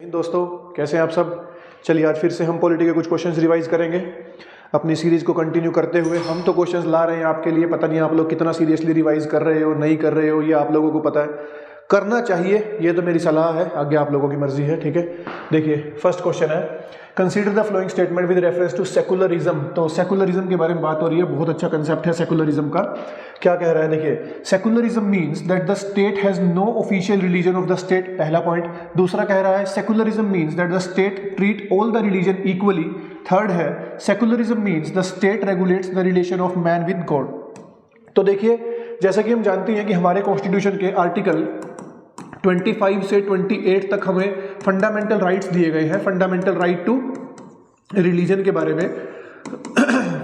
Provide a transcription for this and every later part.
दोस्तों कैसे हैं आप सब। चलिए आज फिर से हम पॉलिटी के कुछ क्वेश्चंस रिवाइज करेंगे अपनी सीरीज को कंटिन्यू करते हुए। हम तो क्वेश्चंस ला रहे हैं आपके लिए, पता नहीं आप लोग कितना सीरियसली रिवाइज कर रहे हो नहीं कर रहे हो, ये आप लोगों को पता है। करना चाहिए, ये तो मेरी सलाह है, आगे आप लोगों की मर्जी है। ठीक है, देखिए फर्स्ट क्वेश्चन है, consider the following statement with reference to secularism. तो सेकुलरिज्म के बारे में बात हो रही है, बहुत अच्छा कंसेप्ट है सेकुलरिज्म का। क्या कह रहा है देखिए, secularism means that the state has no official religion of the state, पहला पॉइंट। दूसरा कह रहा है secularism means that the state treat all the religion equally. Third है secularism means the state regulates the relation of man with God. तो देखिए जैसा कि हम जानते हैं कि हमारे कॉन्स्टिट्यूशन के आर्टिकल 25 से 28 तक हमें फंडामेंटल राइट्स दिए गए हैं। फंडामेंटल राइट टू रिलीजन के बारे में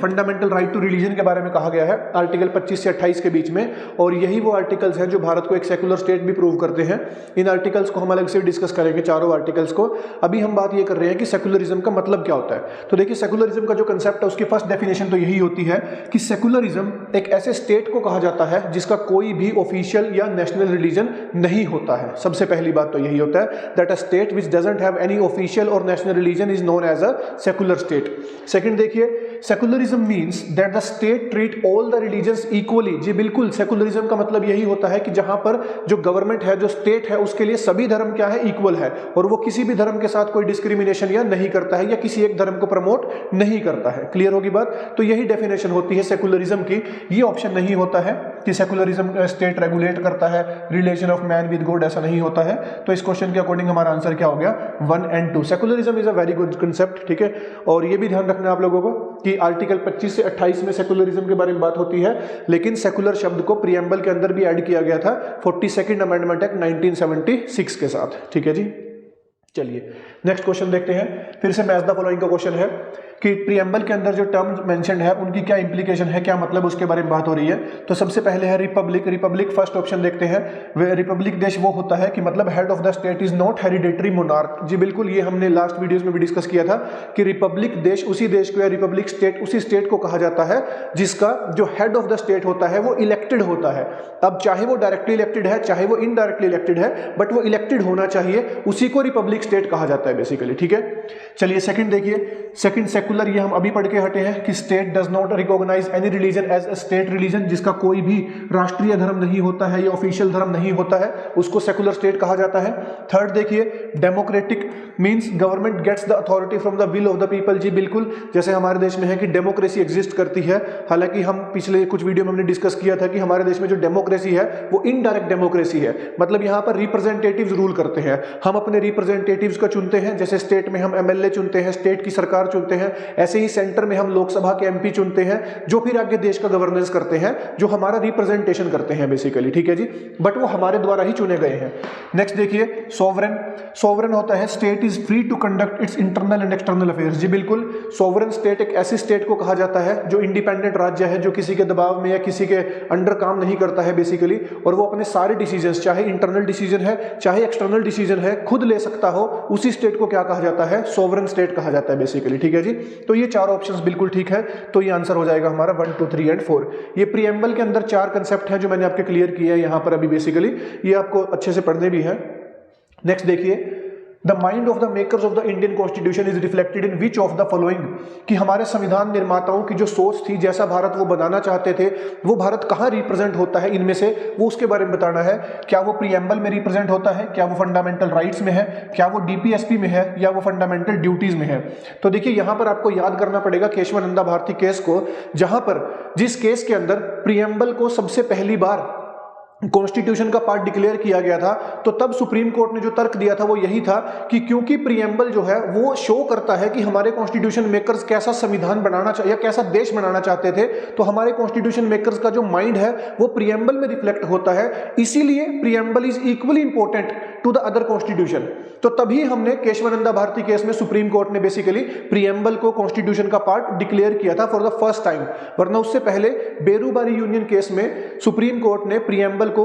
फंडामेंटल राइट टू रिलीजन के बारे में कहा गया है आर्टिकल 25 से 28 के बीच में, और यही वो आर्टिकल्स हैं जो भारत को एक सेकुलर स्टेट भी प्रूव करते हैं। इन आर्टिकल्स को हम अलग से डिस्कस करेंगे, चारों आर्टिकल्स को। अभी हम बात ये कर रहे हैं कि सेकुलरिज्म का मतलब क्या होता है। तो देखिए सेकुलरिज्म का जो कंसेप्ट है उसकी फर्स्ट डेफिनेशन तो यही होती है कि सेकुलरिज्म एक ऐसे स्टेट को कहा जाता है जिसका कोई भी ऑफिशियल या नेशनल रिलीजन नहीं होता है। सबसे पहली बात तो यही होता है that a state which doesn't have any official और national religion is known as a secular state. Second देखिए, secularism means that the state treat all the religions equally. जी बिल्कुल, सेकुलरिज्म का मतलब यही होता है कि जहां पर जो गवर्नमेंट है, जो स्टेट है, उसके लिए सभी धर्म क्या है, इक्वल है, और वो किसी भी धर्म के साथ कोई डिस्क्रिमिनेशन या नहीं करता है या किसी एक धर्म को प्रमोट नहीं करता है। क्लियर होगी बात। तो यही डेफिनेशन होती है सेकुलरिज्म की। ये ऑप्शन नहीं होता है कि सेकुलरिज्म स्टेट रेगुलेट करता है relation of man with God, ऐसा नहीं होता है। तो इस क्वेश्चन के अकॉर्डिंग हमारा आंसर क्या हो गया, 1 और 2। Secularism is a very good concept. ठीक है, और ये भी ध्यान रखना आप लोगों को कि आर्टिकल 25 से 28 में सेकुलरिज्म के बारे में बात होती है, लेकिन सेकुलर शब्द को प्रीएम्बल के अंदर भी ऐड किया गया था 42nd अमेंडमेंट एक्ट 1976 के साथ। ठीक है जी, चलिए नेक्स्ट क्वेश्चन देखते हैं। फिर से मैच द फॉलोइंग का क्वेश्चन है कि प्रीएम्बल के अंदर जो टर्म्स मेंशन्ड है उनकी क्या इंप्लीकेशन है, क्या मतलब उसके बारे में बात हो रही है। तो सबसे पहले है रिपब्लिक। रिपब्लिक फर्स्ट ऑप्शन देखते हैं। रिपब्लिक देश वो होता है कि मतलब head of the state is not hereditary monarch. जी बिल्कुल, ये हमने लास्ट वीडियोस में भी डिस्कस किया था कि रिपब्लिक देश उसी देश को या रिपब्लिक स्टेट उसी स्टेट को कहा जाता है जिसका जो हेड ऑफ द स्टेट होता है वो इलेक्टेड होता है। अब चाहे वो डायरेक्टली इलेक्टेड है चाहे वो इनडायरेक्टली इलेक्टेड है, बट वो इलेक्टेड होना चाहिए, उसी को रिपब्लिक स्टेट कहा जाता है बेसिकली। ठीक है, चलिए सेकंड देखिए, सेकंड सेकुलर, ये हम अभी पढ़ के हटे हैं कि state does not recognise any religion as a state religion, जिसका कोई भी राष्ट्रीय धर्म नहीं होता है या ऑफिशियल धर्म नहीं होता है, उसको सेकुलर स्टेट कहा जाता है। थर्ड देखिए, democratic means government gets the authority from the will of the people. जी बिल्कुल, जैसे हमारे देश में है कि डेमोक्रेसी एग्जिस्ट करती है, हालांकि हम पिछले कुछ वीडियो में हमने डिस्कस किया था कि हमारे देश में जो डेमोक्रेसी है वो इनडायरेक्ट डेमोक्रेसी है, मतलब यहाँ पर रिप्रेजेंटेटिव्स रूल करते हैं। हम अपने रिप्रेजेंटेटिव्स को चुनते हैं, जैसे स्टेट में हम एमएलए चुनते हैं, स्टेट की सरकार चुनते हैं, ऐसे ही सेंटर में हम लोकसभा के एमपी चुनते हैं जो फिर आगे देश का गवर्नेंस करते हैं, जो हमारा रिप्रेजेंटेशन करते हैं बेसिकली। ठीक है जी, बट वो हमारे द्वारा ही चुने गए हैं। नेक्स्ट देखिए, सोवरेन। सोवरेन होता है state is free to conduct its internal and external affairs. जी बिल्कुल, सोवरेन स्टेट एक ऐसी स्टेट को कहा जाता है जो इंडिपेंडेंट राज्य है, जो किसी के दबाव में या किसी के अंडर काम नहीं करता है बेसिकली, और वो अपने सारे डिसीजन, चाहे इंटरनल डिसीजन है चाहे एक्सटर्नल डिसीजन है, खुद ले सकता हो। उसी स्टेट को क्या कहा जाता है, सोवरेन स्टेट कहा जाता है बेसिकली। ठीक है जी, तो ये चार ऑप्शंस बिल्कुल ठीक है, तो ये आंसर हो जाएगा हमारा 1, 2, 3 और 4। ये प्रीएम्बल के अंदर चार कंसेप्ट है जो मैंने आपके क्लियर किया है यहाँ पर अभी बेसिकली, ये आपको अच्छे से पढ़ने भी है। नेक्स्ट देखिए, the mind of the makers of the Indian constitution is reflected in which of the following, कि हमारे संविधान निर्माताओं की जो सोच थी, जैसा भारत वो बनाना चाहते थे, वो भारत कहाँ रिप्रेजेंट होता है इनमें से, वो उसके बारे में बताना है। क्या वो प्रीएम्बल में रिप्रेजेंट होता है, क्या वो फंडामेंटल राइट्स में है, क्या वो डीपीएसपी में है, या वो फंडामेंटल ड्यूटीज में है। तो देखिए यहाँ पर आपको याद करना पड़ेगा केशवानंदा भारती केस को, जहां पर जिस केस के अंदर प्रीएम्बल को सबसे पहली बार कॉन्स्टिट्यूशन का पार्ट डिक्लेयर किया गया था, तो तब सुप्रीम कोर्ट ने जो तर्क दिया था वो यही था कि क्योंकि प्रीएम्बल जो है वो शो करता है कि हमारे कॉन्स्टिट्यूशन मेकर्स कैसा संविधान बनाना या कैसा देश बनाना चाहते थे, तो हमारे कॉन्स्टिट्यूशन मेकर्स का जो माइंड है वो प्रीएम्बल में रिफ्लेक्ट होता है, इसीलिए preamble is equally important to the other constitution. तो तभी हमने केशवानंदा भारती केस में सुप्रीम कोर्ट ने बेसिकली प्रीएम्बल को कॉन्स्टिट्यूशन का पार्ट डिक्लेयर किया था फॉर द फर्स्ट टाइम, वरना उससे पहले बेरूबारी यूनियन केस में सुप्रीम कोर्ट ने प्रीएम्बल को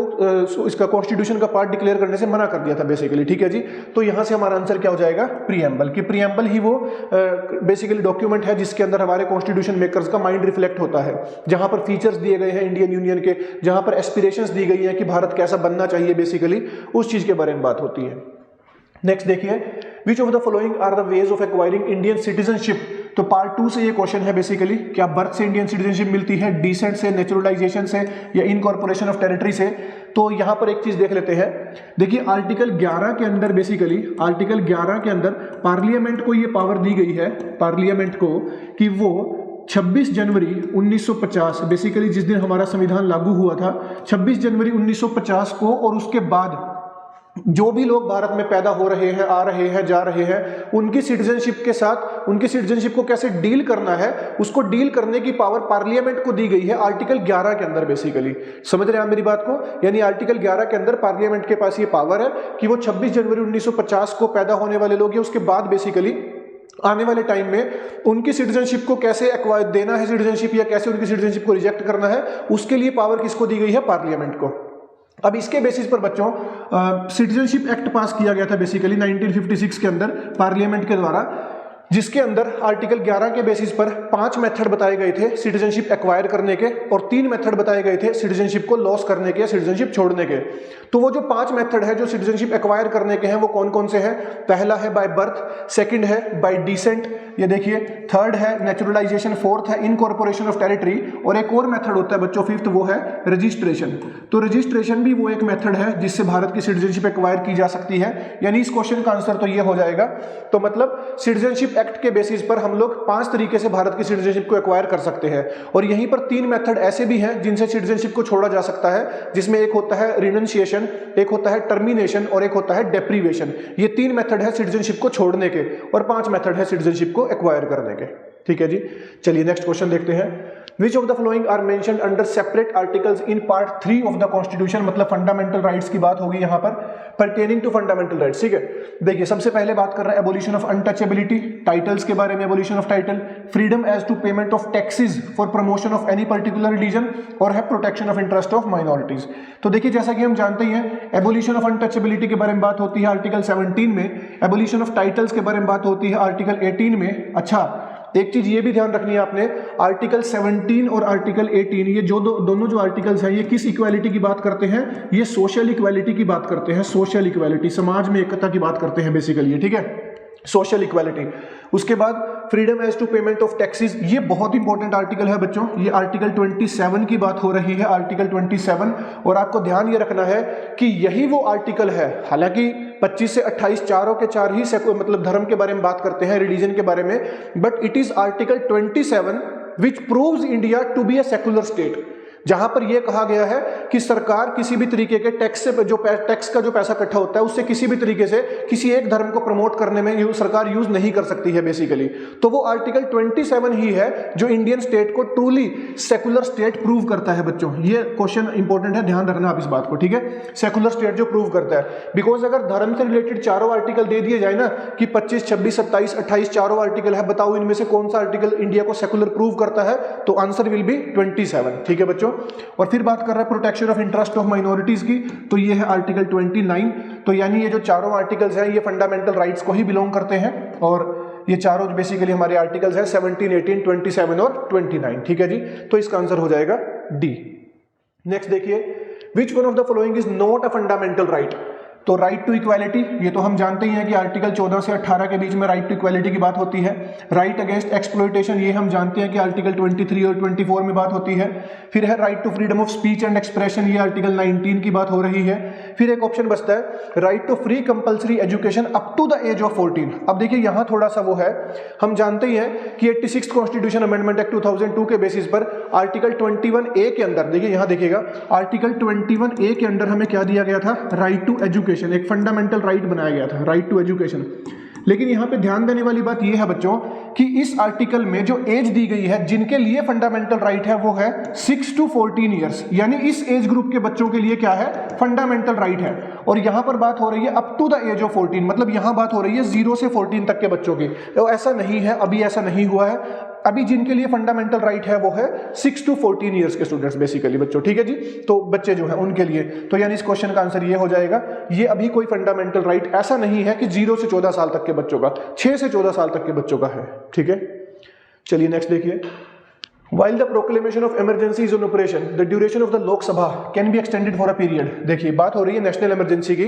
इसका कॉन्स्टिट्यूशन का पार्ट डिक्लेयर करने से मना कर दिया था बेसिकली। ठीक है जी, तो यहां से हमारा आंसर क्या हो जाएगा, प्रीएम्बल। कि प्रीएम्बल ही वो बेसिकली डॉक्यूमेंट है जिसके अंदर हमारे कॉन्स्टिट्यूशन मेकर्स का माइंड रिफ्लेक्ट होता है, जहां पर फीचर्स दिए गए हैं इंडियन यूनियन के, जहां पर एस्पिरेशंस दी गई है कि भारत कैसा बनना चाहिए बेसिकली, उस चीज के बारे में बात होती है। नेक्स्ट देखिए, which of the following are the ways of acquiring Indian citizenship. तो पार्ट 2 से ये क्वेश्चन है बेसिकली, क्या बर्थ से इंडियन सिटीजनशिप मिलती है, डिसेंट से, नेचुरलाइजेशन से, या इनकॉर्पोरेशन ऑफ टेरिटरी से। तो यहां पर एक चीज देख लेते हैं। देखिए आर्टिकल 11 के अंदर, बेसिकली आर्टिकल 11 के अंदर पार्लियामेंट को ये पावर दी गई है, पार्लियामेंट को, कि वो 26 जनवरी 1950, बेसिकली जिस दिन हमारा संविधान लागू हुआ था, 26 जनवरी 1950 को, और उसके बाद जो भी लोग भारत में पैदा हो रहे हैं, आ रहे हैं, जा रहे हैं, उनकी सिटीजनशिप के साथ, उनकी सिटीजनशिप को कैसे डील करना है, उसको डील करने की पावर पार्लियामेंट को दी गई है आर्टिकल 11 के अंदर। बेसिकली समझ रहे हैं आप मेरी बात को? यानी आर्टिकल 11 के अंदर पार्लियामेंट के पास ये पावर है कि वो 26 जनवरी 1950 को पैदा होने वाले लोग, उसके बाद बेसिकली आने वाले टाइम में उनकी सिटीजनशिप को कैसे एक्वायर देना है सिटीजनशिप, या कैसे उनकी सिटीजनशिप को रिजेक्ट करना है, उसके लिए पावर किसको दी गई है? पार्लियामेंट को। अब इसके बेसिस पर बच्चों सिटीजनशिप एक्ट पास किया गया था बेसिकली 1956 के अंदर पार्लियामेंट के द्वारा, जिसके अंदर आर्टिकल 11 के बेसिस पर 5 मेथड बताए गए थे सिटीजनशिप एक्वायर करने के, और 3 मेथड बताए गए थे सिटीजनशिप को लॉस करने के, सिटीजनशिप छोड़ने के। तो वो जो 5 मेथड है जो सिटीजनशिप एक्वायर करने के हैं, वो कौन कौन से हैं? पहला है बाय बर्थ, सेकंड है बाय डिसेंट, ये देखिए, थर्ड है नेचुरलाइजेशन, फोर्थ है इनकॉर्पोरेशन ऑफ टेरिटरी, और एक और मेथड होता है बच्चों फिफ्थ, वो है रजिस्ट्रेशन। तो रजिस्ट्रेशन भी वो एक मेथड है जिससे भारत की सिटीजनशिप एक्वायर की जा सकती है। यानी इस क्वेश्चन का आंसर तो ये हो जाएगा। तो मतलब सिटीजनशिप एक्ट के बेसिस पर हम लोग 5 तरीके से भारत की सिटीजनशिप को एक्वायर कर सकते हैं, और यहीं पर 3 मेथड ऐसे भी हैं जिनसे सिटीजनशिप को छोड़ा जा सकता है, जिसमें एक होता है रिनंशिएशन, एक होता है टर्मिनेशन, और एक होता है डेप्रीवेशन। ये 3 मेथड है सिटीजनशिप को छोड़ने के, और 5 मेथड है सिटीजनशिप को एक्वायर करने के। ठीक है जी, चलिए नेक्स्ट क्वेश्चन देखते हैं। Which of the following are mentioned under separate articles in part 3 of the constitution, मतलब फंडामेंटल राइट्स की बात होगी यहाँ पर, परटेनिंग टू फंडामेंटल राइट्स। ठीक है, देखिए सबसे पहले बात कर रहा है एबोलिशन ऑफ अनटचेबिलिटी, टाइटल्स के बारे में, abolition of title, freedom as to payment of taxes for promotion of any particular religion, और है protection of interest of minorities. तो देखिए जैसा कि हम जानते हैं एबोलिशन ऑफ अनटचेबिलिटी के बारे में बात होती है आर्टिकल 17 में, एबोलिशन ऑफ टाइटल्स के बारे में बात होती है आर्टिकल 18 में। अच्छा, एक चीज ये भी ध्यान रखनी है आपने, आर्टिकल 17 और आर्टिकल 18, ये जो दोनों जो आर्टिकल्स हैं, ये किस इक्वालिटी की बात करते हैं? ये सोशल इक्वालिटी की बात करते हैं, सोशल इक्वालिटी, समाज में एकता की बात करते हैं बेसिकली, ठीक है, सोशल इक्वालिटी। उसके बाद freedom as to payment of taxes, ये बहुत इंपॉर्टेंट आर्टिकल है बच्चों, ये आर्टिकल 27 की बात हो रही है, आर्टिकल 27। और आपको ध्यान ये रखना है कि यही वो आर्टिकल है, हालांकि 25 से 28 चारों के चार ही मतलब धर्म के बारे में बात करते हैं, रिलीजन के बारे में, but it is article 27 which proves India to be a secular state, जहां पर यह कहा गया है कि सरकार किसी भी तरीके के टैक्स से जो टैक्स का जो पैसा इकट्ठा होता है उससे किसी भी तरीके से किसी एक धर्म को प्रमोट करने में सरकार यूज नहीं कर सकती है बेसिकली। तो वो आर्टिकल 27 ही है जो इंडियन स्टेट को ट्रूली सेकुलर स्टेट प्रूव करता है बच्चों। ये क्वेश्चन इंपॉर्टेंट है, ध्यान रखना आप इस बात को, ठीक है, सेकुलर स्टेट जो प्रूव करता है। बिकॉज अगर धर्म से रिलेटेड चारों आर्टिकल दे दिए जाए ना कि 25, 26, 27, 28 चारों आर्टिकल है, बताओ इनमें से कौन सा आर्टिकल इंडिया को सेकुलर प्रूव करता है, तो आंसर विल बी 27। ठीक है बच्चों, और फिर बात कर रहा है protection of interest of minorities की, तो ये है आर्टिकल 29। तो यानी ये जो चारों आर्टिकल्स हैं ये फंडामेंटल राइट्स को ही बिलोंग करते हैं, और ये चारों बेसिकली हमारे आर्टिकल्स हैं 17, 18, 27 और 29। ठीक है जी, तो इसका आंसर हो जाएगा डी। नेक्स्ट देखिए, which one of the following is not a fundamental right. तो राइट टू इक्वालिटी, ये तो हम जानते ही हैं कि आर्टिकल 14 से 18 के बीच में राइट टू इक्वालिटी की बात होती है। राइट अगेंस्ट एक्सप्लॉयटेशन, ये हम जानते हैं कि आर्टिकल 23 और 24 में बात होती है। फिर है right to freedom of speech and expression, ये आर्टिकल 19 की बात हो रही है। फिर एक ऑप्शन बचता है right to free compulsory education up to the age of 14। अब देखिए यहाँ थोड़ा सा वो है, हम जानते ही हैं कि 86 कॉन्स्टिट्यूशन अमेंडमेंट एक्ट 2002 के बेसिस पर आर्टिकल 21A के अंदर, देखिए यहाँ देखिएगा, आर्टिकल 21A के अंदर हमें क्या दिया गया था? राइट टू एजुकेशन, एक फंडामेंटल राइट बनाया गया था, राइट टू एजुकेशन। लेकिन यहां पे ध्यान देने वाली बात यह है बच्चों कि इस आर्टिकल में जो एज दी गई है जिनके लिए फंडामेंटल राइट है वो है 6 to 14 ईयर्स, यानी इस एज ग्रुप के बच्चों के लिए क्या है? फंडामेंटल राइट है। और यहां पर बात हो रही है up to the age of 14, मतलब यहां बात हो रही है 0 से 14 तक के बच्चों की। तो ऐसा नहीं है, अभी ऐसा नहीं हुआ है। अभी जिनके लिए फंडामेंटल राइट है वो है 6 to 14 ईयर्स के स्टूडेंट्स बेसिकली बच्चों, ठीक है जी, तो बच्चे जो है उनके लिए। तो यानी इस क्वेश्चन का आंसर ये हो जाएगा, ये अभी कोई फंडामेंटल राइट ऐसा नहीं है कि 0 से 14 साल तक के बच्चों का, 6 से 14 साल तक के बच्चों का है। ठीक है, चलिए नेक्स्ट देखिए, While the proclamation of emergency is on operation, the duration of the लोक सभा can be extended for a period। देखिए बात हो रही है नेशनल इमरजेंसी की,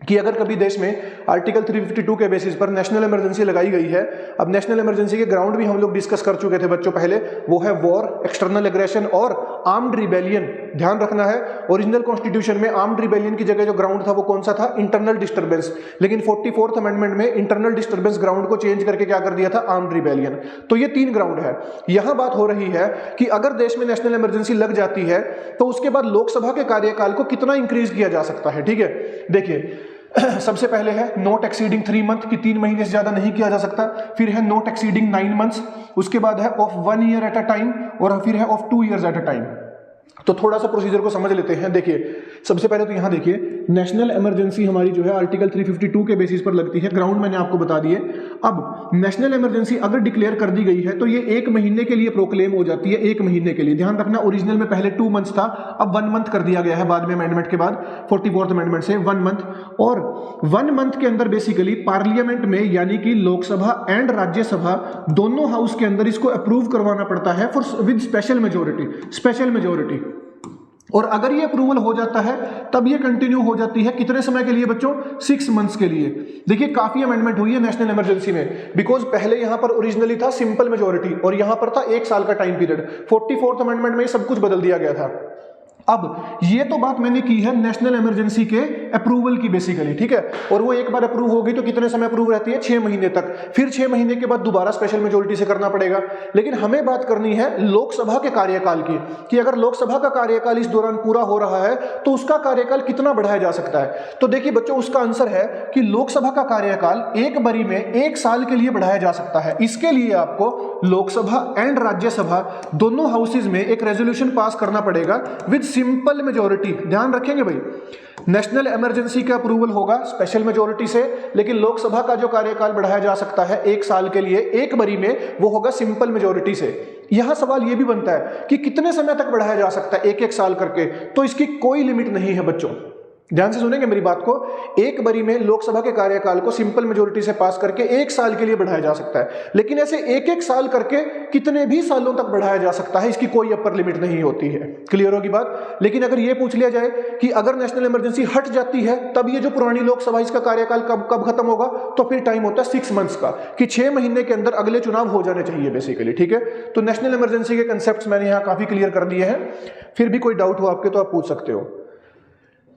कि अगर कभी देश में आर्टिकल 352 के बेसिस पर नेशनल इमरजेंसी लगाई गई है, अब नेशनल इमरजेंसी के ग्राउंड भी हम लोग डिस्कस कर चुके थे बच्चों पहले, वो है वॉर, एक्सटर्नल एग्रेशन और आर्म्ड रिबेलियन। ध्यान रखना है, ओरिजिनल कॉन्स्टिट्यूशन में आर्म्ड रिबेलियन की जगह जो ग्राउंड था वो कौन सा था? Internal disturbance. लेकिन 44th अमेंडमेंट में इंटरनल डिस्टर्बेंस ग्राउंड को चेंज करके क्या कर दिया था? Armed rebellion. तो ये 3 ग्राउंड है। यहां बात हो रही है कि अगर देश में नेशनल इमरजेंसी लग जाती है तो उसके बाद लोकसभा के कार्यकाल को कितना इंक्रीज किया जा सकता है। ठीक है, देखिए सबसे पहले है नॉट एक्सीडिंग 3 मंथ, कि 3 महीने से ज्यादा नहीं किया जा सकता। फिर है नॉट एक्सीडिंग 9 मंथ्स। उसके बाद है of 1 year at a time, और फिर है of 2 years at a time. तो थोड़ा सा प्रोसीजर को समझ लेते हैं। देखिए सबसे पहले तो यहां देखिए नेशनल इमरजेंसी हमारी जो है आर्टिकल 352 के बेसिस पर लगती है। ग्राउंड मैंने आपको बता दिए। अब नेशनल इमरजेंसी अगर डिक्लेयर कर दी गई है तो ये 1 महीने के लिए प्रोक्लेम हो जाती है। 1 महीने के लिए, ध्यान रखना, ओरिजिनल में पहले 2 मंथ्स था, अब 1 मंथ कर दिया गया है बाद में अमेंडमेंट के बाद, 44th अमेंडमेंट से 1 मंथ। और 1 मंथ के अंदर बेसिकली पार्लियामेंट में यानी कि लोकसभा एंड राज्यसभा दोनों हाउस के अंदर इसको अप्रूव करवाना पड़ता है फॉर विद स्पेशल मेजोरिटी। और अगर ये अप्रूवल हो जाता है तब ये कंटिन्यू हो जाती है कितने समय के लिए बच्चों? 6 मंथ्स के लिए। देखिए काफी अमेंडमेंट हुई है नेशनल इमरजेंसी में, बिकॉज पहले यहां पर ओरिजिनली था सिंपल मेजोरिटी और यहां पर था 1 साल का टाइम पीरियड। 44th अमेंडमेंट में सब कुछ बदल दिया गया था। अब ये तो बात मैंने की है नेशनल इमरजेंसी के अप्रूवल की बेसिकली, ठीक है। और वो एक बार अप्रूव होगी तो कितने समय अप्रूव रहती है? 6 महीने तक। फिर 6 महीने के बाद दोबारा स्पेशल मेजोरिटी से करना पड़ेगा। लेकिन हमें बात करनी है लोकसभा के कार्यकाल की, कि अगर लोकसभा का कार्यकाल इस दौरान पूरा हो रहा है तो उसका कार्यकाल कितना बढ़ाया जा सकता है। तो देखिए बच्चों, उसका आंसर है कि लोकसभा का कार्यकाल एक बारी में 1 साल के लिए बढ़ाया जा सकता है। इसके लिए आपको लोकसभा एंड राज्यसभा दोनों हाउसेज में एक रेजोल्यूशन पास करना पड़ेगा विद सिंपल मेजोरिटी। ध्यान रखेंगे भाई, नेशनल इमरजेंसी का अप्रूवल होगा स्पेशल मेजोरिटी से, लेकिन लोकसभा का जो कार्यकाल बढ़ाया जा सकता है 1 साल के लिए एक बारी में, वो होगा सिंपल मेजोरिटी से। यहां सवाल यह भी बनता है कि कितने समय तक बढ़ाया जा सकता है, 1-1 साल करके। तो इसकी कोई लिमिट नहीं है बच्चों, ध्यान से सुनेंगे मेरी बात को। एक बारी में लोकसभा के कार्यकाल को सिंपल मेजोरिटी से पास करके 1 साल के लिए बढ़ाया जा सकता है, लेकिन ऐसे 1-1 साल करके कितने भी सालों तक बढ़ाया जा सकता है, इसकी कोई अपर लिमिट नहीं होती है। क्लियर होगी बात। लेकिन अगर यह पूछ लिया जाए कि अगर नेशनल इमरजेंसी हट जाती है तब ये जो पुरानी लोकसभा इसका कार्यकाल कब खत्म होगा, तो फिर टाइम होता है 6 मंथ्स का, कि 6 महीने के अंदर अगले चुनाव हो जाने चाहिए बेसिकली, ठीक है। तो नेशनल इमरजेंसी के कंसेप्ट मैंने यहां काफी क्लियर कर दिए हैं। फिर भी कोई डाउट हो आपके तो आप पूछ सकते हो।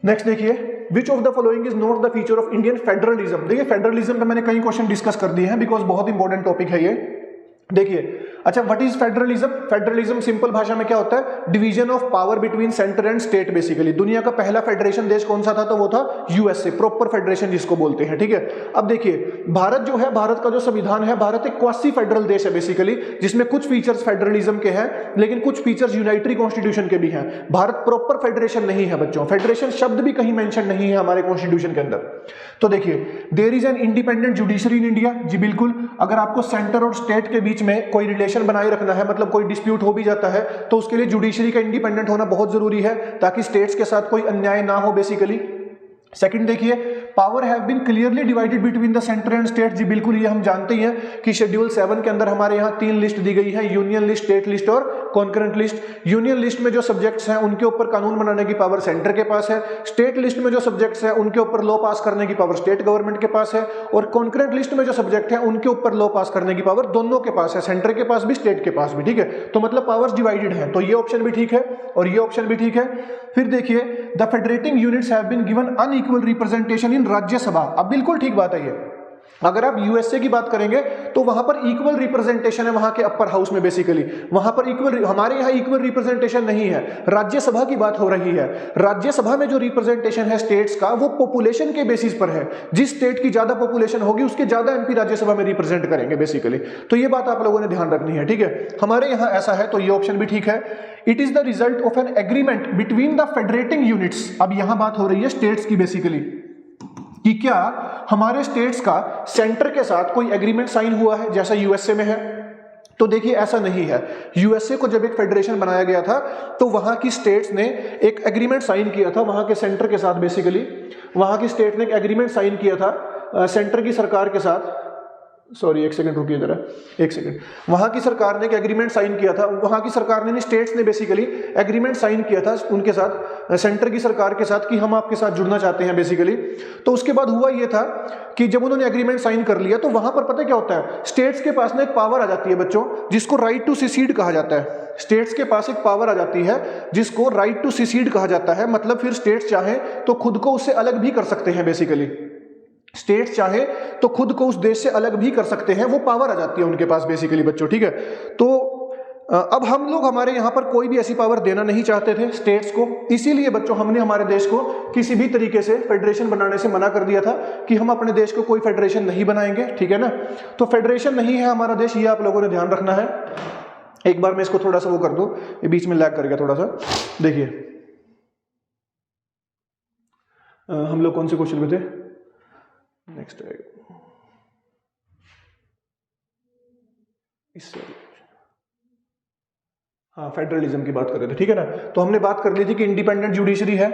नेक्स्ट देखिए, which of the following is not the feature of Indian federalism. देखिए फेडरलिज्म पे मैंने कई क्वेश्चन डिस्कस कर दिए हैं बिकॉज बहुत इंपॉर्टेंट टॉपिक है ये। देखिए अच्छा, what is federalism? Federalism simple भाषा में क्या होता है? Division of power between centre and state basically. दुनिया का पहला फेडरेशन देश कौन सा था? तो वो था यूएसए, प्रॉपर फेडरेशन जिसको बोलते हैं, ठीक है। अब देखिए भारत जो है, भारत का जो संविधान है, भारत एक क्वासी फेडरल देश है बेसिकली, जिसमें कुछ फीचर्स फेडरलिज्म के हैं लेकिन कुछ फीचर्स यूनाइटरी कॉन्स्टिट्यूशन के भी हैं। भारत प्रॉपर फेडरेशन नहीं है बच्चों, फेडरेशन शब्द भी कहीं मेंशन नहीं है हमारे कॉन्स्टिट्यूशन के अंदर। तो देखिए there is an independent judiciary in India. जी बिल्कुल, अगर आपको सेंटर और स्टेट के बीच में कोई रिलेशन बनाए रखना है, मतलब कोई डिस्प्यूट हो भी जाता है, तो उसके लिए जुडिशरी का इंडिपेंडेंट होना बहुत जरूरी है ताकि स्टेट्स के साथ कोई अन्याय ना हो बेसिकली। सेकंड देखिए, power have been clearly divided between the centre and state. जी बिल्कुल, ये हम जानते ही हैं कि शेड्यूल 7 के अंदर हमारे यहाँ 3 लिस्ट दी गई है, यूनियन लिस्ट, स्टेट लिस्ट और कॉन्करेंट लिस्ट। यूनियन लिस्ट में जो सब्जेक्ट्स हैं उनके ऊपर कानून बनाने की पावर सेंटर के पास है, स्टेट लिस्ट में जो सब्जेक्ट्स हैं उनके ऊपर लॉ पास करने की पावर स्टेट गवर्नमेंट के पास है, और कॉन्करेंट लिस्ट में जो सब्जेक्ट है उनके ऊपर लॉ पास करने की पावर दोनों के पास है, सेंटर के पास भी स्टेट के पास भी, ठीक है। तो मतलब पावर्स डिवाइडेड है, तो ये ऑप्शन भी ठीक है और ये ऑप्शन भी ठीक है। फिर देखिए, the federating units have been given unequal representation in Rajya Sabha. अब बिल्कुल ठीक बात है ये। अगर आप यूएसए की बात करेंगे तो वहां पर इक्वल रिप्रेजेंटेशन है, वहां के अपर हाउस में बेसिकली, वहां पर इक्वल, हमारे यहां इक्वल रिप्रेजेंटेशन नहीं है। राज्यसभा की बात हो रही है, राज्यसभा में जो रिप्रेजेंटेशन है स्टेट्स का वो पॉपुलेशन के बेसिस पर है। जिस स्टेट की ज्यादा पॉपुलेशन होगी उसके ज्यादा एमपी राज्यसभा में रिप्रेजेंट करेंगे बेसिकली। तो ये बात आप लोगों ने ध्यान रखनी है, ठीक है। हमारे यहां ऐसा है तो ये ऑप्शन भी ठीक है। It is the result of an agreement between the federating units. अब यहां बात हो रही है स्टेट्स की बेसिकली, कि क्या हमारे स्टेट्स का सेंटर के साथ कोई एग्रीमेंट साइन हुआ है जैसा यूएसए में है। तो देखिए ऐसा नहीं है। यूएसए को जब एक फेडरेशन बनाया गया था तो वहां की स्टेट्स ने एक एग्रीमेंट साइन किया था वहां के सेंटर के साथ बेसिकली, वहां की स्टेट ने एक एग्रीमेंट साइन किया था सेंटर की सरकार के साथ। सॉरी एक सेकंड रुकिए जरा, एक सेकंड। वहां की सरकार ने एक एग्रीमेंट साइन किया था, वहां की सरकार ने, स्टेट्स ने बेसिकली एग्रीमेंट साइन किया था उनके साथ, सेंटर की सरकार के साथ, कि हम आपके साथ जुड़ना चाहते हैं बेसिकली। तो उसके बाद हुआ ये था कि जब उन्होंने एग्रीमेंट साइन कर लिया तो वहां पर पता क्या होता है, स्टेट्स के पास ना एक पावर आ जाती है बच्चों, जिसको राइट टू सिसीड कहा जाता है। स्टेट्स के पास एक पावर आ जाती है जिसको राइट टू सिसीड कहा जाता है, मतलब फिर स्टेट्स चाहे तो खुद को उससे अलग भी कर सकते हैं बेसिकली। स्टेट्स चाहे तो खुद को उस देश से अलग भी कर सकते हैं, वो पावर आ जाती है उनके पास बेसिकली बच्चों, ठीक है। तो अब हम लोग हमारे यहाँ पर कोई भी ऐसी पावर देना नहीं चाहते थे स्टेट्स को, इसीलिए बच्चों हमने हमारे देश को किसी भी तरीके से फेडरेशन बनाने से मना कर दिया था कि हम अपने देश को कोई फेडरेशन नहीं बनाएंगे, ठीक है ना। तो फेडरेशन नहीं है हमारा देश, ये आप लोगों ने ध्यान रखना है। एक बार मैं इसको थोड़ा सा वो कर दूं, ये बीच में लैग कर गया थोड़ा सा। देखिए हम लोग कौन से क्वेश्चन पे थे, नेक्स्ट आएगा इससे, हाँ फेडरलिज्म की बात कर रहे थे, ठीक है ना। तो हमने बात कर ली थी कि इंडिपेंडेंट जुडिशरी है,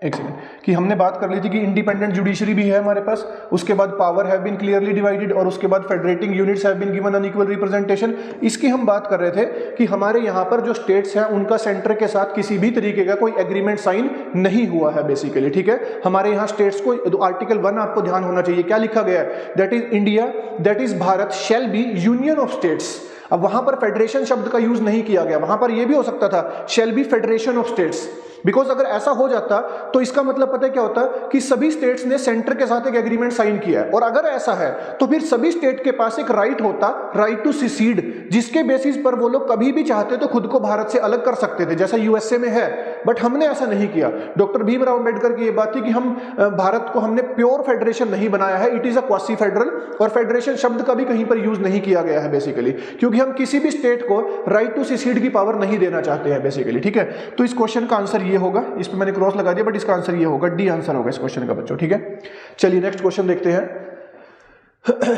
एक सेकंड, कि हमने बात कर ली थी कि इंडिपेंडेंट जुडिशरी भी है हमारे पास, उसके बाद power have been clearly divided, और उसके बाद federating units have been given unequal representation. इसकी हम बात कर रहे थे कि हमारे यहाँ पर जो स्टेट्स हैं उनका सेंटर के साथ किसी भी तरीके का कोई एग्रीमेंट साइन नहीं हुआ है बेसिकली, ठीक है। हमारे यहाँ स्टेट्स को आर्टिकल 1 आपको ध्यान होना चाहिए, क्या लिखा गया है, that is India, that is Bharat shall be union of states. अब वहां पर फेडरेशन शब्द का यूज नहीं किया गया, वहां पर यह भी हो सकता था shall be federation of states, because अगर ऐसा हो जाता तो इसका मतलब पता है क्या होता कि सभी स्टेट्स ने सेंटर के साथ एक एग्रीमेंट साइन किया है, और अगर ऐसा है तो फिर सभी स्टेट के पास एक राइट होता, राइट टू सिसीड, जिसके बेसिस पर वो लोग कभी भी चाहते तो खुद को भारत से अलग कर सकते थे, जैसा यूएसए में है। बट हमने ऐसा नहीं किया। डॉक्टर भीमराव अंबेडकर की ये बात थी कि हम भारत को हमने प्योर फेडरेशन नहीं बनाया है, it is a quasi federal, और फेडरेशन शब्द का भी कहीं पर यूज नहीं किया गया है बेसिकली, क्योंकि हम किसी भी स्टेट को राइट टू सिसीड की पावर नहीं देना चाहते हैं बेसिकली, ठीक है। तो इस क्वेश्चन का आंसर ये होगा, इस पे मैंने क्रॉस लगा दिया बट इसका आंसर ये होगा, डी आंसर होगा इस क्वेश्चन का बच्चों, ठीक है। चलिए नेक्स्ट क्वेश्चन देखते हैं।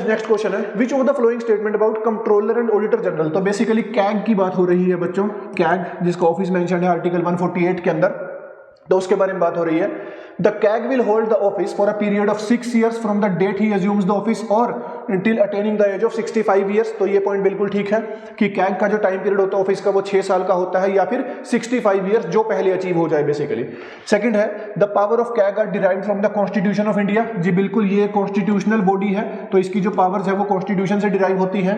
नेक्स्ट क्वेश्चन है विच of the following statement about controller and auditor general. तो बेसिकली कैग की बात हो रही है बच्चों, कैग जिसका ऑफिस मेंशन है आर्टिकल 148 के अंदर, तो उसके बारे में बात हो रही है। The CAG will hold the office for a period of 6 years from the date he assumes the office और till attaining the age of 65 years। तो ये पॉइंट बिल्कुल ठीक है कि कैग का जो टाइम पीरियड होता है ऑफिस का वो 6 साल का होता है, या फिर 65 years जो पहले अचीव हो जाए बेसिकली। सेकंड है the power of CAG are derived from the Constitution of India. जी बिल्कुल, ये कॉन्स्टिट्यूशनल बॉडी है तो इसकी जो पावर्स है वो कॉन्स्टिट्यूशन से डिराइव होती है।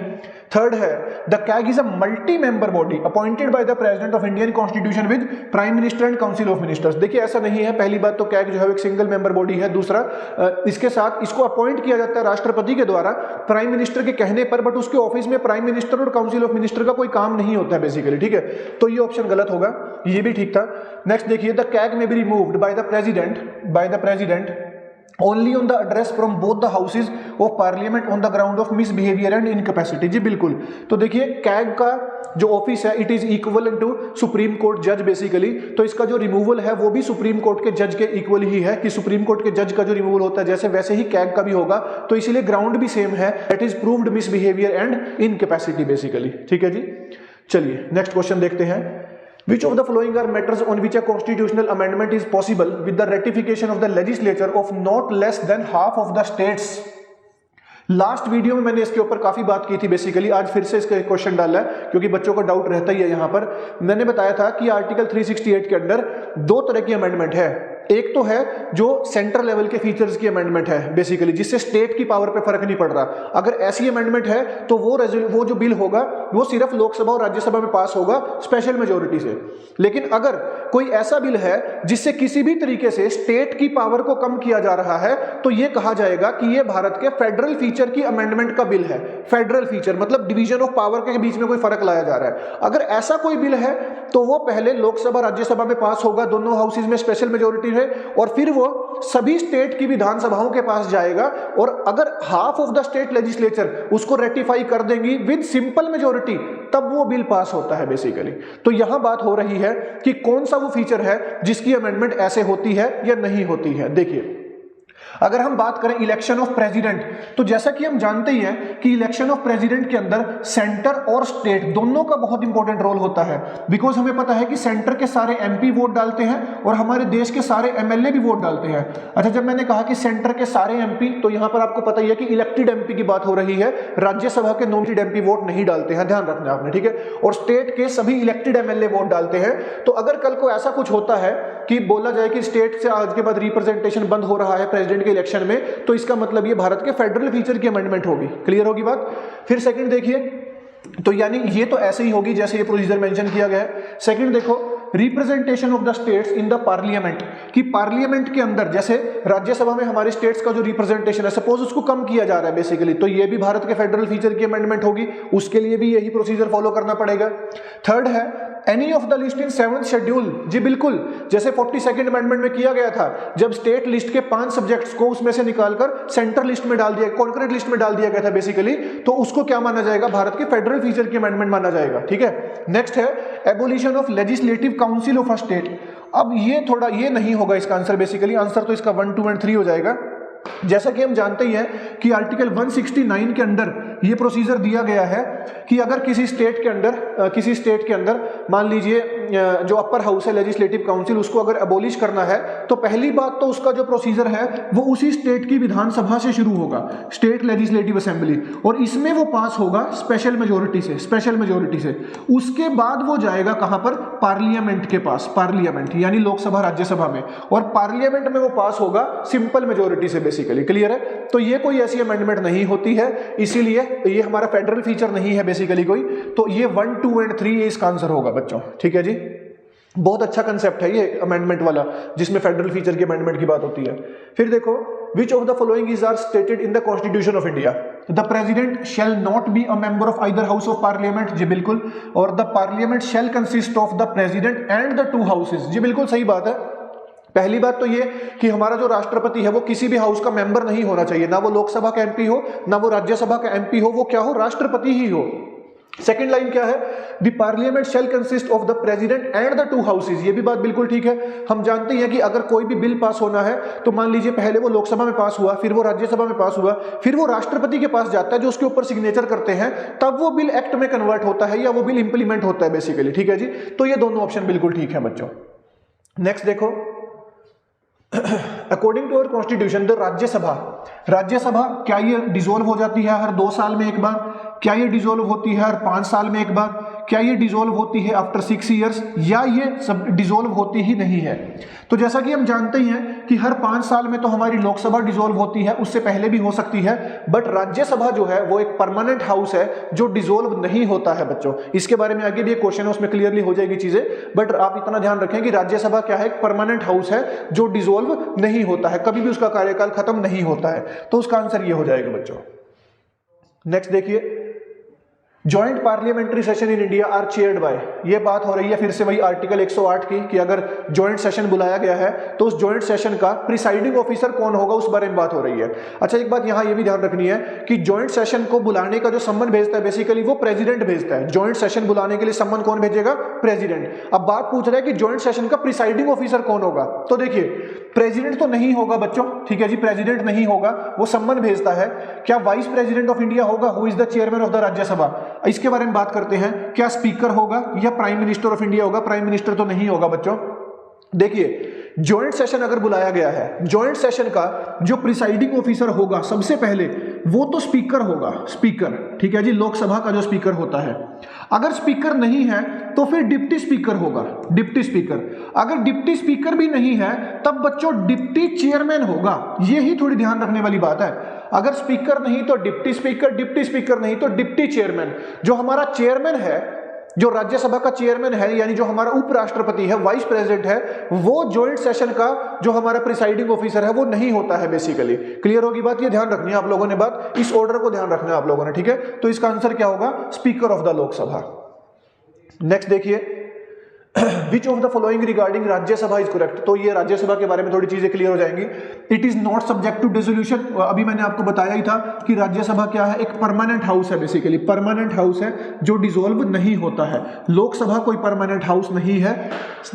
थर्ड है the CAG is a multi member body appointed by the president of Indian constitution with prime minister and council of ministers. देखिए ऐसा नहीं है, पहली बात तो कैग जो है एक सिंगल मेंबर बॉडी है, दूसरा इसके साथ इसको अपॉइंट किया जाता है राष्ट्रपति के द्वारा प्राइम मिनिस्टर के कहने पर, बट उसके ऑफिस में प्राइम मिनिस्टर और काउंसिल ऑफ मिनिस्टर का कोई काम नहीं होता है बेसिकली, ठीक है। तो ये ऑप्शन गलत होगा, ये भी ठीक था। नेक्स्ट देखिए द कैग में be removed by the president only on the address from both the houses of parliament on the ground of misbehavior and incapacity। जी बिल्कुल, तो देखिए कैग का जो ऑफिस है it is equal to supreme court जज basically, तो इसका जो रिमूवल है वो भी सुप्रीम कोर्ट के जज के इक्वल ही है, कि सुप्रीम कोर्ट के जज का जो रिमूवल होता है जैसे वैसे ही कैग का भी होगा, तो इसीलिए ग्राउंड भी सेम है, that is proved misbehaviour and incapacity basically, ठीक है जी। चलिए नेक्स्ट क्वेश्चन देखते हैं। Which of the following are matters on which a constitutional amendment is possible with the ratification of the legislature of not less than half of the states? Last video में मैंने इसके ऊपर काफी बात की थी बेसिकली, आज फिर से इसका क्वेश्चन डाला है क्योंकि बच्चों को डाउट रहता ही है। यहां पर मैंने बताया था कि आर्टिकल 368 के अंदर दो तरह की अमेंडमेंट है, एक तो है जो सेंट्रल लेवल के फीचर्स की अमेंडमेंट है बेसिकली, जिससे स्टेट की पावर पे फर्क नहीं पड़ रहा। अगर ऐसी अमेंडमेंट है तो वो जो बिल होगा वो सिर्फ लोकसभा और राज्यसभा में पास होगा स्पेशल मेजोरिटी से। लेकिन अगर कोई ऐसा बिल है जिससे किसी भी तरीके से स्टेट की पावर को कम किया जा रहा है तो ये कहा जाएगा कि ये भारत के फेडरल फीचर की अमेंडमेंट का बिल है। फेडरल फीचर मतलब डिवीजन ऑफ पावर के बीच में कोई फर्क लाया जा रहा है। अगर ऐसा कोई बिल है तो वो पहले लोकसभा राज्यसभा में पास होगा, दोनों हाउसेज में स्पेशल मेजोरिटी है, और फिर वो सभी स्टेट की विधानसभाओं के पास जाएगा, और अगर half of the state legislature उसको रेटिफाई कर देंगी विद सिंपल मेजोरिटी तब वो बिल पास होता है बेसिकली। तो यहां बात हो रही है कि कौन सा वो फीचर है जिसकी अमेंडमेंट ऐसे होती है या नहीं होती है। देखिए अगर हम बात करें इलेक्शन ऑफ प्रेसिडेंट, तो जैसा कि हम जानते ही हैं कि इलेक्शन ऑफ प्रेसिडेंट के अंदर सेंटर और स्टेट दोनों का बहुत इंपॉर्टेंट रोल होता है, बिकॉज हमें पता है कि सेंटर के सारे एमपी वोट डालते हैं और हमारे देश के सारे एमएलए भी वोट डालते हैं। अच्छा, जब मैंने कहा कि सेंटर के सारे एमपी, तो यहां पर आपको पता ही है कि इलेक्टेड एमपी की बात हो रही है, राज्यसभा के नॉमिनेटेड एमपी वोट नहीं डालते हैं, ध्यान रखना आपने, ठीक है। और स्टेट के सभी इलेक्टेड एमएलए वोट डालते हैं। तो अगर कल को ऐसा कुछ होता है कि बोला जाए कि स्टेट से आज के बाद रिप्रेजेंटेशन बंद हो रहा है प्रेसिडेंट के इलेक्शन में, तो इसका मतलब ये भारत के फेडरल फीचर की अमेंडमेंट होगी। क्लियर होगी बात। फिर सेकंड देखिए, तो यानी ये तो ऐसे ही होगी जैसे ये प्रोसीजर मेंशन किया गया है। सेकंड देखो, representation of the states in the parliament, कि पार्लियामेंट के अंदर जैसे राज्यसभा में हमारे स्टेट्स का जो रिप्रेजेंटेशन है, सपोज उसको कम किया जा रहा है बेसिकली, तो ये भी भारत के फेडरल फीचर की अमेंडमेंट होगी, उसके लिए भी यही प्रोसीजर फॉलो करना पड़ेगा। थर्ड है any of the list in 7th schedule, जी बिल्कुल, जैसे 42nd अमेंडमेंट में किया गया था, जब स्टेट लिस्ट के 5 सब्जेक्ट्स को उसमें से निकालकर सेंटर लिस्ट में डाल दिया, कॉन्करेंट लिस्ट में डाल दिया गया था बेसिकली, तो उसको क्या माना जाएगा, भारत के फेडरल फीचर की अमेंडमेंट माना जाएगा, ठीक है। नेक्स्ट है abolition of legislative council of a state. अब ये थोड़ा ये नहीं होगा इसका आंसर, बेसिकली आंसर तो इसका 1, 2 और 3 हो जाएगा। जैसा कि हम जानते ही हैं कि आर्टिकल 169 के अंदर ये प्रोसीजर दिया गया है कि अगर किसी स्टेट के अंदर मान लीजिए जो अपर हाउस है लेजिस्लेटिव काउंसिल, उसको अगर अबोलिश करना है, तो पहली बात तो उसका जो प्रोसीजर है वो उसी स्टेट की विधानसभा से शुरू होगा, स्टेट लेजिस्लेटिव असेंबली, और इसमें वो पास होगा स्पेशल मेजोरिटी से। उसके बाद वो जाएगा कहां पर, पार्लियामेंट के पास, पार्लियामेंट यानी लोकसभा राज्यसभा में, और पार्लियामेंट में वो पास होगा सिंपल मेजोरिटी से बेसिकली। क्लियर है। तो ये कोई ऐसी अमेंडमेंट नहीं होती है, इसीलिए ये हमारा फेडरल फीचर नहीं है बेसिकली कोई, तो ये 1, 2 और 3 ये इसका आंसर होगा बच्चों, ठीक है जी। बहुत अच्छा कंसेप्ट है ये अमेंडमेंट वाला, जिसमें फेडरल फीचर की अमेंडमेंट की बात होती है। फिर देखो, which of the following is are stated in the Constitution of India, the president shall not be a member of either house of Parliament, जी बिल्कुल, और the Parliament shall consist of the president and the 2 houses, जी बिल्कुल सही बात है। पहली बात तो ये कि हमारा जो राष्ट्रपति है वो किसी भी हाउस का मेंबर नहीं होना चाहिए, ना वो लोकसभा का एमपी हो, ना वो राज्यसभा का एमपी हो, वो क्या हो, राष्ट्रपति ही हो। सेकंड लाइन क्या है, the Parliament shall consist of the president and the 2 houses, ये भी बात बिल्कुल ठीक है। हम जानते हैं कि अगर कोई भी बिल पास होना है तो मान लीजिए पहले वो लोकसभा में पास हुआ, फिर वो राज्यसभा में पास हुआ, फिर वो राष्ट्रपति के पास जाता है जो उसके ऊपर सिग्नेचर करते हैं, तब वो बिल एक्ट में कन्वर्ट होता है या वो बिल इंप्लीमेंट होता है बेसिकली, ठीक है जी। तो ये दोनों ऑप्शन बिल्कुल ठीक है बच्चों। नेक्स्ट देखो, according to our constitution the Rajya Sabha क्या ये डिसॉल्व हो जाती है हर 2 साल में एक बार, क्या ये डिसॉल्व होती है हर 5 साल में एक बार, क्या ये डिसॉल्व होती है आफ्टर 6 ईयर्स, या ये सब डिसॉल्व होती ही नहीं है। तो जैसा कि हम जानते ही हैं कि हर 5 साल में तो हमारी लोकसभा डिसॉल्व होती है, उससे पहले भी हो सकती है, बट राज्यसभा जो है वो एक परमानेंट हाउस है जो डिसॉल्व नहीं होता है बच्चों। इसके बारे में आगे भी एक क्वेश्चन है, उसमें क्लियरली हो जाएगी चीजें, बट आप इतना ध्यान रखें कि राज्यसभा क्या है, एक परमानेंट हाउस है जो डिसॉल्व नहीं होता है, कभी भी उसका कार्यकाल खत्म नहीं होता है। तो उसका आंसर ये हो जाएगा बच्चों। नेक्स्ट देखिए, joint parliamentary session in India are chaired by, ये बात हो रही है फिर से वही आर्टिकल 108 की कि अगर जॉइंट सेशन बुलाया गया है तो उस जॉइंट सेशन का प्रिसाइडिंग ऑफिसर कौन होगा, उस बारे में बात हो रही है। अच्छा, एक बात यहां ये भी ध्यान रखनी है कि जॉइंट सेशन को बुलाने का जो सम्मन भेजता है बेसिकली वो प्रेसिडेंट भेजता है। जॉइंट सेशन बुलाने के लिए सम्मन कौन भेजेगा, प्रेसिडेंट। अब बात पूछ रहा है कि जॉइंट सेशन का प्रिसाइडिंग ऑफिसर कौन होगा, तो देखिए प्रेसिडेंट तो नहीं होगा बच्चों, ठीक है जी, प्रेसिडेंट नहीं होगा, वो सम्मन भेजता है। क्या वाइस प्रेसिडेंट ऑफ इंडिया होगा, who is the chairman of the Rajya Sabha, इसके बारे में बात करते हैं। क्या स्पीकर होगा या प्राइम मिनिस्टर ऑफ इंडिया होगा, प्राइम मिनिस्टर तो नहीं होगा बच्चों। देखिए जॉइंट सेशन अगर बुलाया गया है, जॉइंट सेशन का जो प्रिसाइडिंग ऑफिसर होगा सबसे पहले वो तो स्पीकर होगा, स्पीकर, ठीक है जी, लोकसभा का जो स्पीकर होता है। अगर स्पीकर नहीं है तो फिर डिप्टी स्पीकर होगा, डिप्टी स्पीकर। अगर डिप्टी स्पीकर भी नहीं है तब बच्चों डिप्टी चेयरमैन होगा, ये ही थोड़ी ध्यान रखने वाली बात है। अगर स्पीकर नहीं तो डिप्टी स्पीकर, डिप्टी स्पीकर नहीं तो डिप्टी चेयरमैन। जो हमारा चेयरमैन है, जो राज्यसभा का चेयरमैन है, यानी जो हमारा उपराष्ट्रपति है, वाइस प्रेसिडेंट है, वो जॉइंट सेशन का जो हमारा प्रिसाइडिंग ऑफिसर है वो नहीं होता है बेसिकली। क्लियर होगी बात, ये ध्यान रखनी है आप लोगों ने बात, इस ऑर्डर को ध्यान रखना है आप लोगों ने, ठीक है। तो इसका आंसर क्या होगा, speaker of the Lok Sabha. Next देखिए, which of the following regarding Rajya Sabha is correct. तो ये राज्यसभा के बारे में थोड़ी चीजें क्लियर हो जाएंगी। It is not subject to dissolution. अभी मैंने आपको बताया ही था कि राज्यसभा क्या है, एक परमानेंट हाउस है, बेसिकली परमानेंट हाउस है जो डिसॉल्व नहीं होता है। लोकसभा कोई परमानेंट हाउस नहीं है।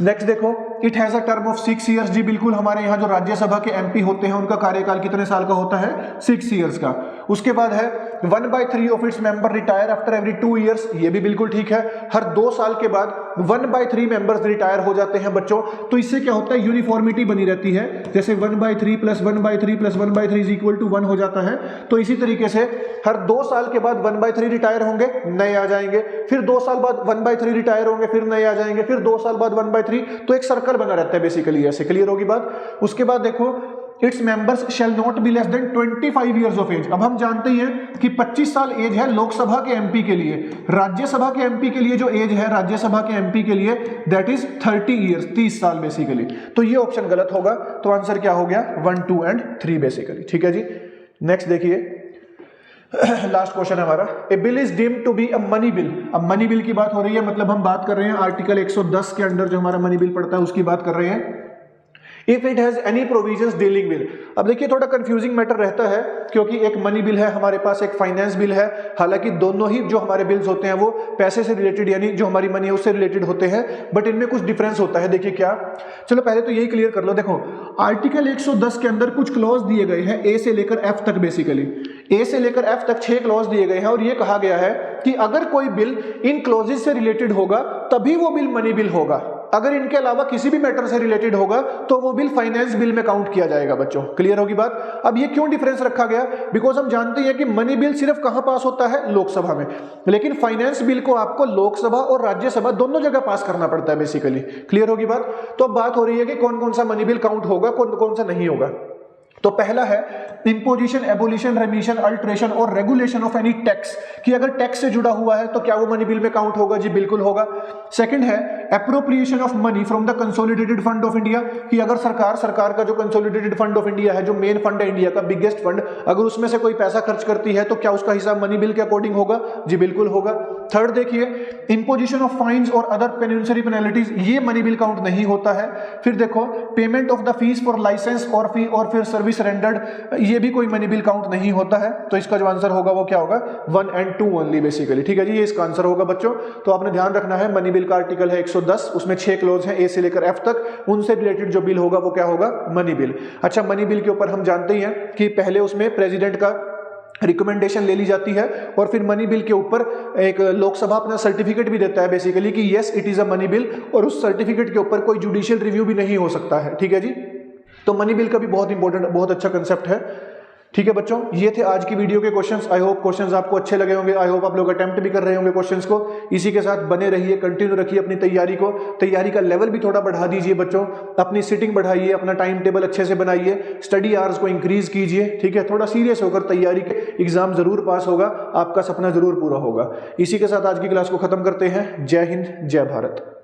नेक्स्ट देखो, it has a term of 6 years. जी बिल्कुल, हमारे यहाँ जो राज्यसभा के एमपी होते हैं उनका कार्यकाल कितने साल का होता है, 6 ईयर्स का। उसके बाद है 1/3 of its member retire after every 2 years. ये भी बिल्कुल ठीक है, हर 2 साल के बाद 1/3 मेंबर्स रिटायर हो जाते हैं बच्चों। तो इससे क्या होता है, यूनिफॉर्मिटी बनी रहती है। जैसे 1/3 + 1/3 + 1/3 इज इक्वल टू 1 हो जाता है। तो इसी तरीके से हर 2 साल के बाद 1/3 रिटायर होंगे, नए आ जाएंगे, फिर 2 साल बाद 1/3 रिटायर होंगे, फिर नए आ जाएंगे, फिर 2 साल बाद 1/3। तो एक सर्कल बना रहता है बेसिकली, ऐसे क्लियर होगी बात। उसके बाद देखो, its members shall not be less than 25 years of age. अब हम जानते हैं कि 25 साल एज है लोकसभा के एमपी के लिए। राज्यसभा के एमपी के लिए जो एज है राज्यसभा के एमपी के लिए, दैट इज 30 ईयर्स, 30 साल बेसिकली। तो ये ऑप्शन गलत होगा। तो आंसर क्या हो गया, 1, 2 एंड 3 बेसिकली। ठीक है जी। नेक्स्ट देखिए, लास्ट क्वेश्चन है हमारा। A bill is deemed to be a money bill. अब मनी बिल की बात हो रही है, मतलब हम बात कर रहे हैं आर्टिकल 110 के अंडर जो हमारा मनी बिल पड़ता है उसकी बात कर रहे हैं। If it has any provisions dealing with. अब देखिए थोड़ा कंफ्यूजिंग मैटर रहता है, क्योंकि एक मनी बिल है हमारे पास, एक फाइनेंस बिल है। हालांकि दोनों ही जो हमारे बिल्स होते हैं वो पैसे से रिलेटेड, यानी जो हमारी मनी है उससे रिलेटेड होते हैं, बट इनमें कुछ डिफरेंस होता है। देखिए क्या, चलो पहले तो यही क्लियर कर लो। देखो आर्टिकल 110 के अंदर कुछ क्लॉज दिए गए हैं, ए से लेकर एफ तक, बेसिकली ए से लेकर एफ तक 6 क्लॉज दिए गए हैं। और ये कहा गया है कि अगर कोई बिल इन क्लॉजेस से रिलेटेड होगा तभी वो बिल मनी बिल होगा। अगर इनके अलावा किसी भी मैटर से रिलेटेड होगा तो वो बिल फाइनेंस बिल में काउंट किया जाएगा बच्चों। क्लियर होगी बात। अब ये क्यों डिफरेंस रखा गया, बिकॉज हम जानते हैं कि मनी बिल सिर्फ कहां पास होता है, लोकसभा में, लेकिन फाइनेंस बिल को आपको लोकसभा और राज्यसभा दोनों जगह पास करना पड़ता है बेसिकली। क्लियर होगी बात। तो अब बात हो रही है कि कौन कौन सा मनी बिल काउंट होगा, कौन कौन सा नहीं होगा। तो पहला है इंपोजिशन, एबोलिशन, रेमिशन, अल्टरेशन और रेगुलेशन ऑफ एनी टैक्स, कि अगर टैक्स से जुड़ा हुआ है तो क्या वो मनी बिल में काउंट होगा, जी बिल्कुल होगा। सेकंड है appropriation of money from the consolidated fund of India, कि अगर सरकार का जो कंसोलिडेटेड फंड ऑफ इंडिया है, जो मेन फंड है इंडिया का, बिगेस्ट फंड, अगर उसमें से कोई पैसा खर्च करती है तो क्या उसका हिसाब मनी बिल के अकॉर्डिंग होगा, जी बिल्कुल होगा। थर्ड देखिए इंपोजिशन ऑफ फाइन्स और अदर पेनल्टी पेनल्टीज, ये मनी बिल काउंट नहीं होता है। फिर देखो payment of the fees for licence और फी और फिर सर्विस रेंडर्ड, ये भी कोई मनी बिल काउंट नहीं होता है। तो इसका जो आंसर होगा वो क्या होगा, 1 और 2 ओनली बेसिकली। ठीक है जी, ये इसका आंसर होगा बच्चों। तो आपने ध्यान रखना है, मनी बिल का आर्टिकल है 110, उसमें 6 क्लोज है ए से लेकर एफ तक, उनसे रिलेटेड जो बिल होगा वो क्या होगा, मनी बिल। अच्छा, मनी बिल के ऊपर हम जानते ही हैं कि पहले उसमें प्रेसिडेंट का रिकमेंडेशन ले ली जाती है और फिर मनी बिल के ऊपर एक लोकसभा अपना सर्टिफिकेट भी देता है बेसिकली कि yes it is a money bill, और उस सर्टिफिकेट के ऊपर कोई जुडिशियल रिव्यू भी नहीं हो सकता है। ठीक है जी। तो मनी बिल का भी बहुत इंपॉर्टेंट, बहुत अच्छा कंसेप्ट है। ठीक है बच्चों, ये थे आज की वीडियो के क्वेश्चंस। आई होप क्वेश्चंस आपको अच्छे लगे होंगे। आई होप आप लोग अटेम्प्ट भी कर रहे होंगे क्वेश्चंस को। इसी के साथ बने रहिए, कंटिन्यू रखिए अपनी तैयारी को। तैयारी का लेवल भी थोड़ा बढ़ा दीजिए बच्चों, अपनी सिटिंग बढ़ाइए, अपना टाइम टेबल अच्छे से बनाइए, स्टडी आवर्स को इंक्रीज कीजिए। ठीक है, थोड़ा सीरियस होकर तैयारी के, एग्जाम जरूर पास होगा, आपका सपना जरूर पूरा होगा। इसी के साथ आज की क्लास को खत्म करते हैं। जय हिंद, जय भारत।